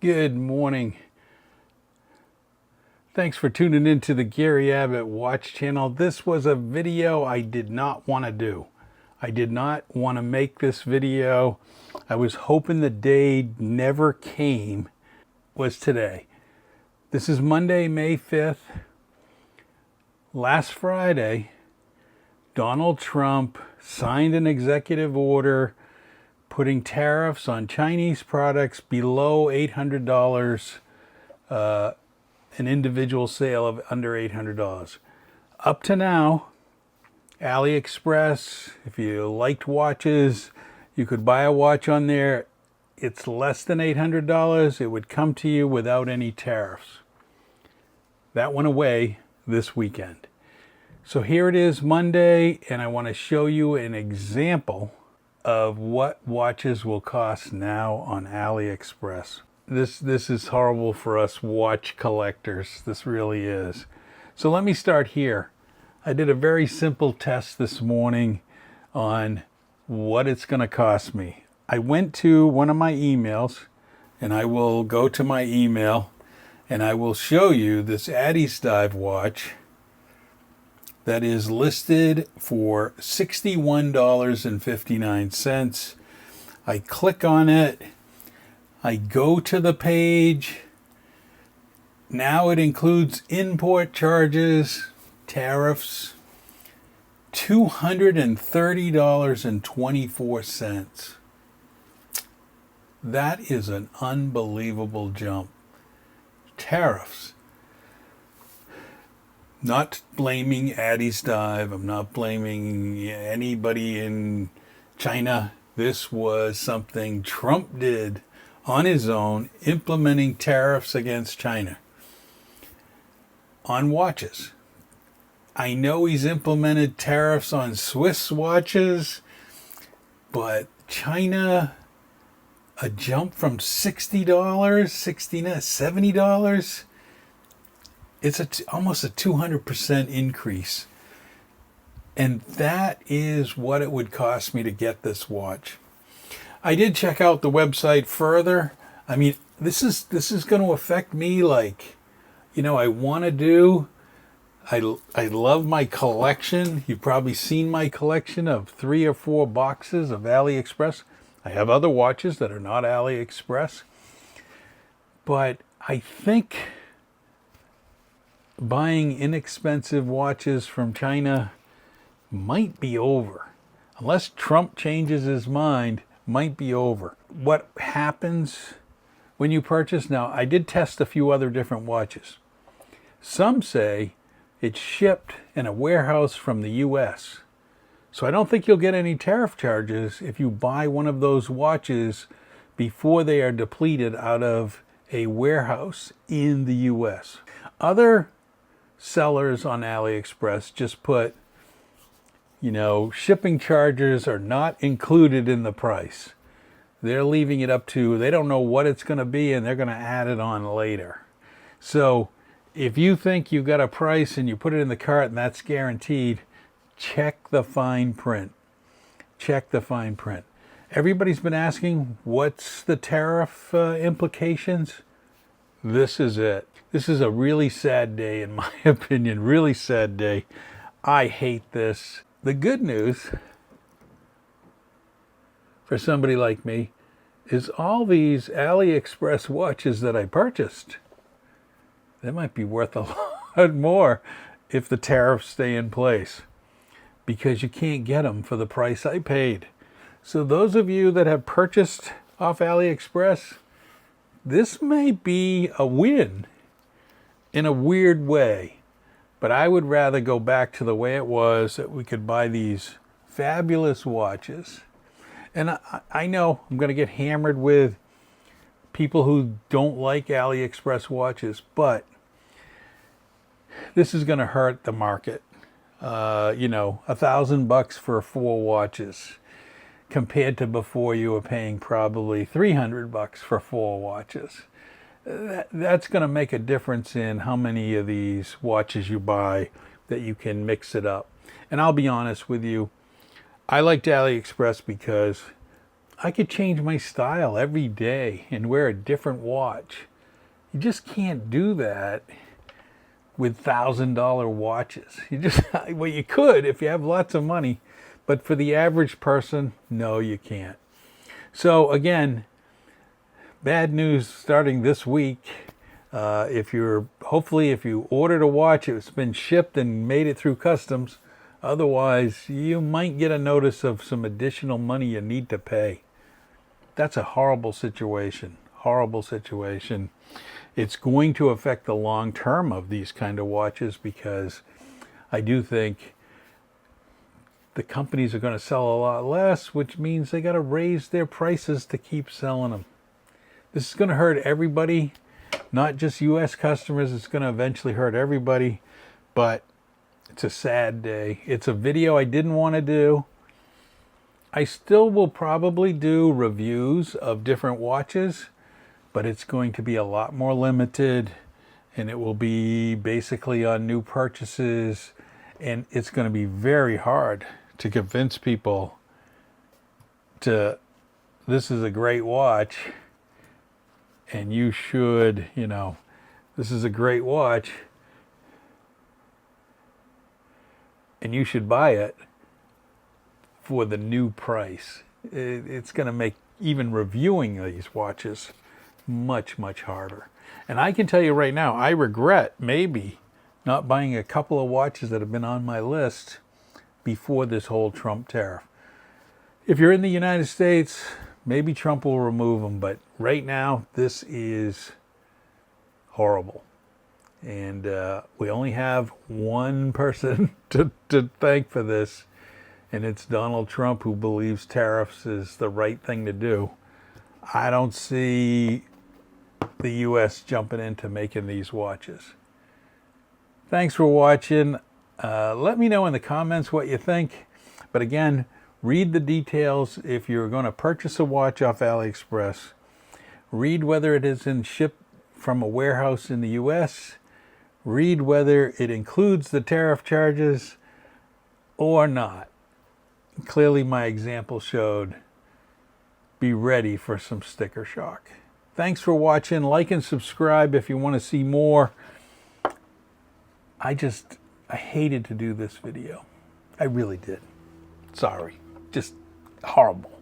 Good morning. Thanks for tuning into the Gary Abbott Watch channel. This was a video I did not want to do. I did not want to make this video. I was hoping the day never came was today. This is Monday, May 5th. Last Friday, Donald Trump signed an executive order putting tariffs on Chinese products below $800, an individual sale of under $800. Up to now, AliExpress, if you liked watches, you could buy a watch on there. It's less than $800. It would come to you without any tariffs. That went away this weekend. So here it is Monday, and I want to show you an example of what watches will cost now on AliExpress. This is horrible for us watch collectors. This really is. So let me start here. I did a very simple test this morning on what it's going to cost me. I went to one of my emails, and I will go to my email, and I will show you this Addis Dive watch that is listed for $61.59. I click on it. I go to the page. Now it includes import charges, tariffs, $230.24. That is an unbelievable jump. Tariffs. Not blaming Addis Dive. I'm not blaming anybody in China. This was something Trump did on his own, implementing tariffs against China on watches. I know he's implemented tariffs on Swiss watches, but China, a jump from $60, $70, it's almost a 200% increase. And that is what it would cost me to get this watch. I did check out the website further. I mean, this is going to affect me like, I want to do. I love my collection. You've probably seen my collection of 3 or 4 boxes of AliExpress. I have other watches that are not AliExpress. But I think buying inexpensive watches from China might be over. Unless Trump changes his mind, might be over. What happens when you purchase? Now, I did test a few other different watches. Some say it's shipped in a warehouse from the US. So I don't think you'll get any tariff charges if you buy one of those watches before they are depleted out of a warehouse in the US. Other sellers on AliExpress just put, shipping charges are not included in the price. They're leaving it up to, they don't know what it's going to be, and they're going to add it on later. So if you think you got a price and you put it in the cart and that's guaranteed, check the fine print. Check the fine print. Everybody's been asking, what's the tariff implications? This is it. This is a really sad day, in my opinion. Really sad day. I hate this. The good news for somebody like me is all these AliExpress watches that I purchased, they might be worth a lot more if the tariffs stay in place, because you can't get them for the price I paid. So those of you that have purchased off AliExpress, this may be a win in a weird way. But I would rather go back to the way it was, that we could buy these fabulous watches. And I know I'm going to get hammered with people who don't like AliExpress watches, but this is going to hurt the market. $1,000 for 4 watches compared to before you were paying probably $300 for 4 watches. That's going to make a difference in how many of these watches you buy, that you can mix it up. And I'll be honest with you, I liked AliExpress because I could change my style every day and wear a different watch. You just can't do that with $1,000 watches. You just, well, you could if you have lots of money, but for the average person, no, you can't. So again, bad news starting this week. Hopefully if you ordered a watch, it's been shipped and made it through customs. Otherwise, you might get a notice of some additional money you need to pay. That's a horrible situation. Horrible situation. It's going to affect the long term of these kind of watches, because I do think the companies are going to sell a lot less, which means they got to raise their prices to keep selling them. This is going to hurt everybody, not just U.S. customers. It's going to eventually hurt everybody, but it's a sad day. It's a video I didn't want to do. I still will probably do reviews of different watches, but it's going to be a lot more limited, and it will be basically on new purchases, and it's going to be very hard to convince people to, this is a great watch, and you should, this is a great watch, and you should buy it for the new price. It's going to make even reviewing these watches much, much harder. And I can tell you right now, I regret maybe not buying a couple of watches that have been on my list before this whole Trump tariff. If you're in the United States, maybe Trump will remove them, but right now, this is horrible. And we only have one person to thank for this, and it's Donald Trump, who believes tariffs is the right thing to do. I don't see the U.S. jumping into making these watches. Thanks for watching. Let me know in the comments what you think. But again, read the details if you're going to purchase a watch off AliExpress. Read whether it is shipped from a warehouse in the U.S. Read whether it includes the tariff charges or not. Clearly my example showed, be ready for some sticker shock. Thanks for watching. Like and subscribe if you want to see more. I hated to do this video. I really did. Sorry. Just horrible.